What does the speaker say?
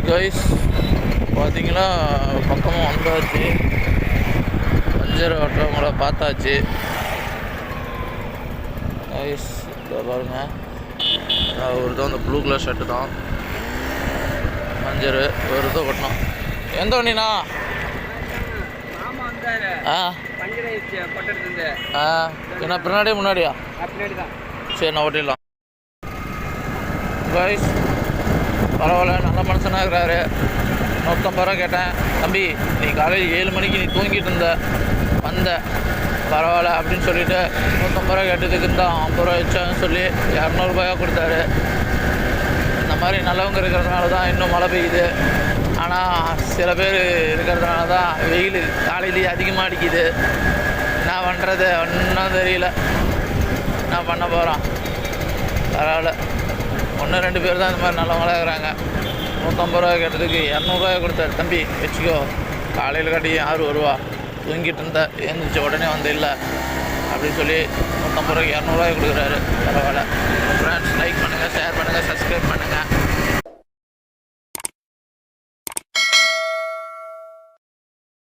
Guys, பார்த்தீங்களா பக்கமாக வந்தாச்சு. பஞ்சர் ஓட்டுறவங்கள பார்த்தாச்சு கைஸ். இதை பாருங்கள், ஒரு தான் அந்த ப்ளூ கலர் ஷர்ட்டு தான் பஞ்சரு. ஒரு தான் ஓட்டணும். எந்த வண்டிண்ணா? என்ன பின்னாடியே முன்னாடியா? சரி, நான் ஓட்டிடலாம் கைஸ். பரவாயில்ல, நல்ல மனுஷனாக இருக்கிறாரு. 150 ரூபா கேட்டேன். தம்பி, நீ காலையில் 7 மணிக்கு நீ தூங்கிட்டு இருந்த வந்த, பரவாயில்ல அப்படின்னு சொல்லிவிட்டு 150 ரூபா கேட்டதுக்கு தான் 50 ரூபா வச்சான்னு சொல்லி 200 ரூபாயாக கொடுத்தாரு. இந்த மாதிரி நல்லவங்க இருக்கிறதுனால தான் இன்னும் மழை பெய்யுது. ஆனால் சில பேர் இருக்கிறதுனால தான் வெயில் காலையிலேயே அதிகமாக அடிக்குது. என்ன பண்ணுறது ஒன்றும் தெரியல. என்ன பண்ண போகிறோம்? பரவாயில்ல, 1-2 பேர் தான் இந்த மாதிரி நல்லவங்களாக இருக்கிறாங்க. 150 ரூபா கேட்டதுக்கு 200 ரூபாய் கொடுத்தாரு. தம்பி வச்சுக்கோ, காலையில் காட்டி யார் வருவா, தூங்கிட்டு இருந்தா எழுந்திரிச்ச உடனே வந்து இல்லை அப்படின்னு சொல்லி 150 ரூபாய்க்கு 200 ரூபாய் கொடுக்குறாரு. பரவாயில்ல. ஃப்ரெண்ட்ஸ், லைக் பண்ணுங்கள், ஷேர் பண்ணுங்கள், சப்ஸ்கிரைப் பண்ணுங்கள்.